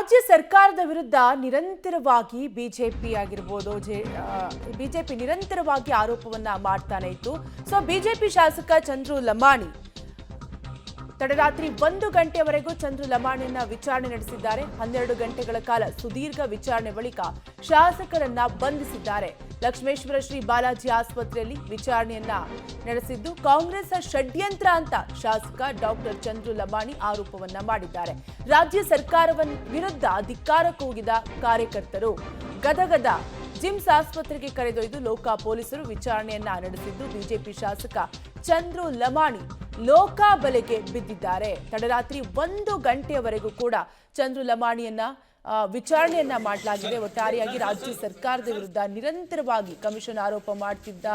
ರಾಜ್ಯ ಸರ್ಕಾರದ ವಿರುದ್ಧ ನಿರಂತರವಾಗಿ ಬಿಜೆಪಿ ನಿರಂತರವಾಗಿ ಆರೋಪವನ್ನ ಮಾಡ್ತಾನೆ ಇತ್ತು. ಸೊ ಬಿಜೆಪಿ ಶಾಸಕ ಚಂದ್ರು ಲಮಾಣಿ ತಡರಾತ್ರಿ 1 ಗಂಟೆವರೆಗೂ ಚಂದ್ರು ಲಮಾಣಿಯನ್ನ ವಿಚಾರಣೆ ನಡೆಸಿದ್ದಾರೆ. 12 ಗಂಟೆಗಳ ಕಾಲ ಸುದೀರ್ಘ ವಿಚಾರಣೆ ಬಳಿಕ ಶಾಸಕರನ್ನ ಬಂಧಿಸಿದ್ದಾರೆ. ಲಕ್ಷ್ಮೇಶ್ವರ ಶ್ರೀ ಬಾಲಾಜಿ ಆಸ್ಪತ್ರೆಯಲ್ಲಿ ವಿಚಾರಣೆಯನ್ನ ನಡೆಸಿದ್ದು ಕಾಂಗ್ರೆಸ್ ಷಡ್ಯಂತ್ರ ಅಂತ ಶಾಸಕ ಡಾಕ್ಟರ್ ಚಂದ್ರು ಲಮಾಣಿ ಆರೋಪವನ್ನ ಮಾಡಿದ್ದಾರೆ. ರಾಜ್ಯ ಸರ್ಕಾರದ ವಿರುದ್ಧ ಧಿಕ್ಕಾರ ಕೂಗಿದ ಕಾರ್ಯಕರ್ತರು ಗದಗದ ಜಿಮ್ಸ್ ಆಸ್ಪತ್ರೆಗೆ ಕರೆದೊಯ್ದು ಲೋಕ ಪೊಲೀಸರು ವಿಚಾರಣೆಯನ್ನ ನಡೆಸಿದ್ದು ಬಿಜೆಪಿ ಶಾಸಕ ಚಂದ್ರು ಲಮಾಣಿ ಲೋಕಾಬಲೆಗೆ ಬಿದ್ದಿದ್ದಾರೆ. ತಡರಾತ್ರಿ 1 ಗಂಟೆಯವರೆಗೂ ಕೂಡ ಚಂದ್ರು ಲಮಾಣಿಯನ್ನ ವಿಚಾರಣೆಯನ್ನ ಮಾಡಲಾಗಿದೆ. ಒಟ್ಟಾರೆಯಾಗಿ ರಾಜ್ಯ ಸರ್ಕಾರದ ವಿರುದ್ಧ ನಿರಂತರವಾಗಿ ಕಮಿಷನ್ ಆರೋಪ ಮಾಡ್ತಿದ್ದ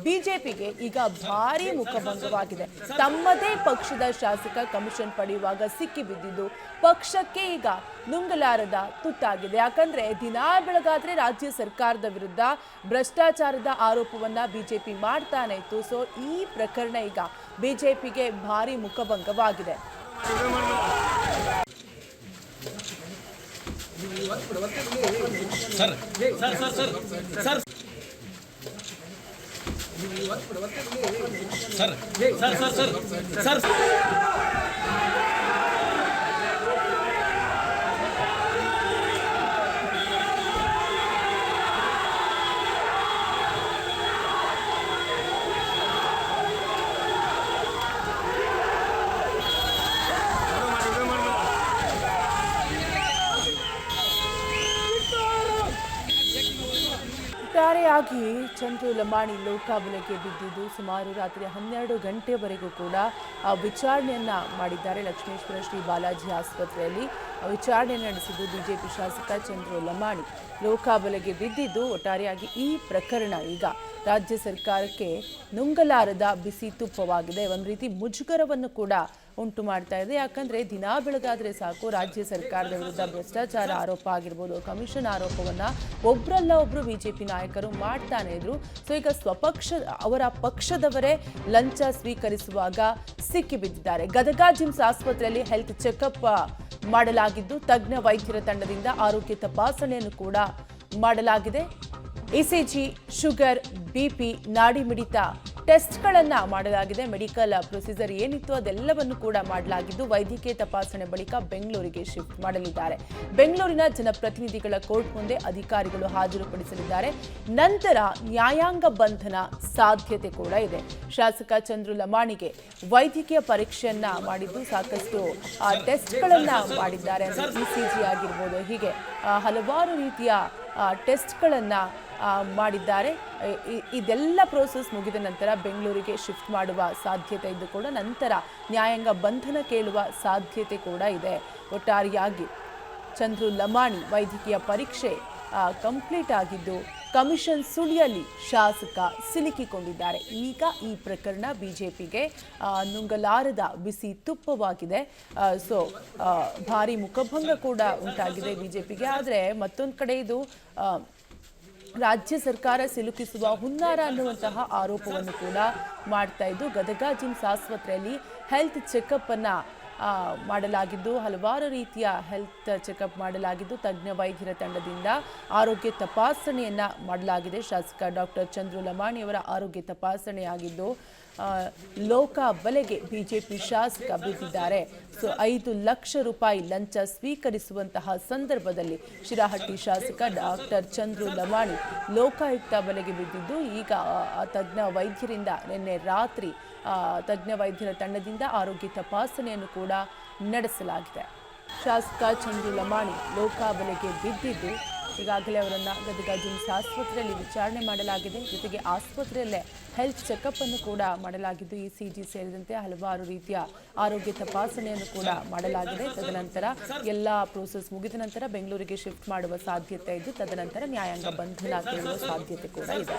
ಬಿಜೆಪಿಗೆ ಈಗ ಭಾರಿ ಮುಖಭಂಗವಾಗಿದೆ. ತಮ್ಮದೇ ಪಕ್ಷದ ಶಾಸಕ ಕಮಿಷನ್ ಪಡೆಯುವಾಗ ಸಿಕ್ಕಿ ಬಿದ್ದಿದ್ದು ಪಕ್ಷಕ್ಕೆ ಈಗ ನುಂಗಲಾರದ ತುತ್ತಾಗಿದೆ. ಯಾಕಂದ್ರೆ ದಿನಾ ಬೆಳಗಾದ್ರೆ ರಾಜ್ಯ ಸರ್ಕಾರದ ವಿರುದ್ಧ ಭ್ರಷ್ಟಾಚಾರದ ಆರೋಪವನ್ನ ಬಿಜೆಪಿ ಮಾಡ್ತಾನೆ ಇತ್ತು. ಸೊ ಈ ಪ್ರಕರಣ ಈಗ ಬಿಜೆಪಿಗೆ ಭಾರಿ ಮುಖಭಂಗವಾಗಿದೆ. ಸರ್ ಒಟ್ಟಾರೆಯಾಗಿ ಚಂದ್ರು ಲಮಾಣಿ ಲೋಕಾಬಲೆಗೆ ಬಿದ್ದಿದ್ದು ಸುಮಾರು ರಾತ್ರಿ 12 ಗಂಟೆವರೆಗೂ ಕೂಡ ವಿಚಾರಣೆಯನ್ನ ಮಾಡಿದ್ದಾರೆ. ಲಕ್ಷ್ಮೇಶ್ವರ ಶ್ರೀ ಬಾಲಾಜಿ ಆಸ್ಪತ್ರೆಯಲ್ಲಿ ವಿಚಾರಣೆ ನಡೆಸಿದ್ದು ಬಿಜೆಪಿ ಶಾಸಕ ಚಂದ್ರು ಲಮಾಣಿ ಲೋಕಾಬಲೆಗೆ ಬಿದ್ದಿದ್ದು ಒಟ್ಟಾರೆಯಾಗಿ ಈ ಪ್ರಕರಣ ಈಗ ರಾಜ್ಯ ಸರ್ಕಾರಕ್ಕೆ ನುಂಗಲಾರದ ಬಿಸಿ ತುಪ್ಪವಾಗಿದೆ. ಒಂದು ರೀತಿ ಮುಜುಗರವನ್ನು ಕೂಡ ಉಂಟು ಮಾಡ್ತಾ ಇದೆ. ಯಾಕಂದ್ರೆ ದಿನಾ ಬೆಳಗಾದ್ರೆ ಸಾಕು ರಾಜ್ಯ ಸರ್ಕಾರದ ವಿರುದ್ಧ ಭ್ರಷ್ಟಾಚಾರ ಆರೋಪ ಆಗಿರ್ಬೋದು, ಕಮಿಷನ್ ಆರೋಪವನ್ನ ಒಬ್ರಲ್ಲ ಒಬ್ರು ಬಿಜೆಪಿ ನಾಯಕರು ಮಾಡ್ತಾನೆ ಇದ್ರು. ಸೊ ಈಗ ಅವರ ಪಕ್ಷದವರೇ ಲಂಚ ಸ್ವೀಕರಿಸುವಾಗ ಸಿಕ್ಕಿ ಬಿದ್ದಿದ್ದಾರೆ. ಗದಗ ಜಿಮ್ಸ್ ಆಸ್ಪತ್ರೆಯಲ್ಲಿ ಹೆಲ್ತ್ ಚೆಕಪ್ ಮಾಡಲಾಗಿದ್ದು ತಜ್ಞ ವೈದ್ಯರ ತಂಡದಿಂದ ಆರೋಗ್ಯ ತಪಾಸಣೆಯನ್ನು ಕೂಡ ಮಾಡಲಾಗಿದೆ. ಇಸಿಜಿ, ಶುಗರ್, ಬಿಪಿ, ನಾಡಿ ಮಿಡಿತ ಟೆಸ್ಟ್ಗಳನ್ನ ಮಾಡಲಾಗಿದೆ. ಮೆಡಿಕಲ್ ಪ್ರೊಸೀಜರ್ ಏನಿತ್ತು ಅದೆಲ್ಲವನ್ನು ಕೂಡ ಮಾಡಲಾಗಿದ್ದು ವೈದ್ಯಕೀಯ ತಪಾಸಣೆ ಬಳಿಕ ಬೆಂಗಳೂರಿಗೆ ಶಿಫ್ಟ್ ಮಾಡಲಿದ್ದಾರೆ. ಬೆಂಗಳೂರಿನ ಜನಪ್ರತಿನಿಧಿಗಳ ಕೋರ್ಟ್ ಮುಂದೆ ಅಧಿಕಾರಿಗಳು ಹಾಜರುಪಡಿಸಲಿದ್ದಾರೆ. ನಂತರ ನ್ಯಾಯಾಂಗ ಬಂಧನ ಸಾಧ್ಯತೆ ಕೂಡ ಇದೆ. ಶಾಸಕ ಚಂದ್ರು ಲಮಾಣಿಗೆ ವೈದ್ಯಕೀಯ ಪರೀಕ್ಷೆಯನ್ನ ಮಾಡಿದ್ದು ಸಾಕಷ್ಟು ಟೆಸ್ಟ್ಗಳನ್ನ ಮಾಡಿದ್ದಾರೆ. ಇಸಿಜಿ ಆಗಿರ್ಬೋದು, ಹೀಗೆ ಹಲವಾರು ರೀತಿಯ ಟೆಸ್ಟ್ಗಳನ್ನ ಮಾಡಿದ್ದಾರೆ. ಇದೆಲ್ಲ ಪ್ರೋಸೆಸ್ ಮುಗಿದ ನಂತರ ಬೆಂಗಳೂರಿಗೆ ಶಿಫ್ಟ್ ಮಾಡುವ ಸಾಧ್ಯತೆ ಇದ್ದು ಕೂಡ ನಂತರ ನ್ಯಾಯಾಂಗ ಬಂಧನ ಕೇಳುವ ಸಾಧ್ಯತೆ ಕೂಡ ಇದೆ. ಒಟ್ಟಾರೆಯಾಗಿ ಚಂದ್ರು ಲಮಾಣಿ ವೈದ್ಯಕೀಯ ಪರೀಕ್ಷೆ ಕಂಪ್ಲೀಟ್ ಆಗಿದ್ದು ಕಮಿಷನ್ ಸುಳಿಯಲ್ಲಿ ಶಾಸಕ ಸಿಲುಕಿಕೊಂಡಿದ್ದಾರೆ. ಈಗ ಈ ಪ್ರಕರಣ ಬಿಜೆಪಿಗೆ ನುಂಗಲಾರದ ಬಿಸಿ ತುಪ್ಪವಾಗಿದೆ. ಸೊ ಭಾರಿ ಮುಖಭಂಗ ಕೂಡ ಉಂಟಾಗಿದೆ ಬಿಜೆಪಿಗೆ. ಆದರೆ ಮತ್ತೊಂದು ಕಡೆ ಇದು ರಾಜ್ಯ ಸರ್ಕಾರ ಸಿಲುಕಿಸುವ ಹುನ್ನಾರ ಅನ್ನುವಂತಹ ಆರೋಪವನ್ನು ಕೂಡ ಮಾಡ್ತಾ ಇದ್ದು ಗದಗ ಜಿಮ್ಸ್ ಆಸ್ಪತ್ರೆಯಲ್ಲಿ ಹೆಲ್ತ್ ಚೆಕಪ್ ಅನ್ನ ಮಾಡಲಾಗಿದ್ದು ಹಲವಾರು ರೀತಿಯ ಹೆಲ್ತ್ ಚೆಕಪ್ ಮಾಡಲಾಗಿದ್ದು ತಜ್ಞ ವೈದ್ಯರ ತಂಡದಿಂದ ಆರೋಗ್ಯ ತಪಾಸಣೆಯನ್ನ ಮಾಡಲಾಗಿದೆ. ಶಾಸಕ ಡಾಕ್ಟರ್ ಚಂದ್ರು ಲಮಾಣಿ ಅವರ ಆರೋಗ್ಯ ತಪಾಸಣೆಯಾಗಿದ್ದು ಲೋಕಾಬಲೆಗೆ ಬಿಜೆಪಿ ಶಾಸಕ ಬಿದ್ದಿದ್ದಾರೆ. ಸೊ 5 ಲಕ್ಷ ರೂಪಾಯಿ ಲಂಚ ಸ್ವೀಕರಿಸುವಂತಹ ಸಂದರ್ಭದಲ್ಲಿ ಶಿರಾಹಟ್ಟಿ ಶಾಸಕ ಡಾಕ್ಟರ್ ಚಂದ್ರು ಲಮಾಣಿ ಲೋಕಾಯುಕ್ತ ಬಲೆಗೆ ಬಿದ್ದಿದ್ದು ಈಗ ತಜ್ಞ ವೈದ್ಯರಿಂದ ನಿನ್ನೆ ರಾತ್ರಿ ತಜ್ಞ ವೈದ್ಯರ ತಂಡದಿಂದ ಆರೋಗ್ಯ ತಪಾಸಣೆಯನ್ನು ಕೂಡ ನಡೆಸಲಾಗಿದೆ. ಶಾಸಕ ಚಂದ್ರು ಲಮಾಣಿ ಲೋಕಾಬಲೆಗೆ ಬಿದ್ದಿದ್ದು ಈಗಾಗಲೇ ಅವರನ್ನು ಗದಗ ಜಿಮ್ಸ್ ಆಸ್ಪತ್ರೆಯಲ್ಲಿ ವಿಚಾರಣೆ ಮಾಡಲಾಗಿದೆ. ಜೊತೆಗೆ ಆಸ್ಪತ್ರೆಯಲ್ಲೇ ಹೆಲ್ತ್ ಚೆಕಪ್ ಅನ್ನು ಕೂಡ ಮಾಡಲಾಗಿದ್ದು ಇಸಿಜಿ ಸೇರಿದಂತೆ ಹಲವಾರು ರೀತಿಯ ಆರೋಗ್ಯ ತಪಾಸಣೆಯನ್ನು ಕೂಡ ಮಾಡಲಾಗಿದೆ. ತದನಂತರ ಎಲ್ಲ ಪ್ರೋಸೆಸ್ ಮುಗಿದ ನಂತರ ಬೆಂಗಳೂರಿಗೆ ಶಿಫ್ಟ್ ಮಾಡುವ ಸಾಧ್ಯತೆ ಇದ್ದು ತದನಂತರ ನ್ಯಾಯಾಂಗ ಬಂಧನ ಕೇಳುವ ಸಾಧ್ಯತೆ ಕೂಡ ಇದೆ.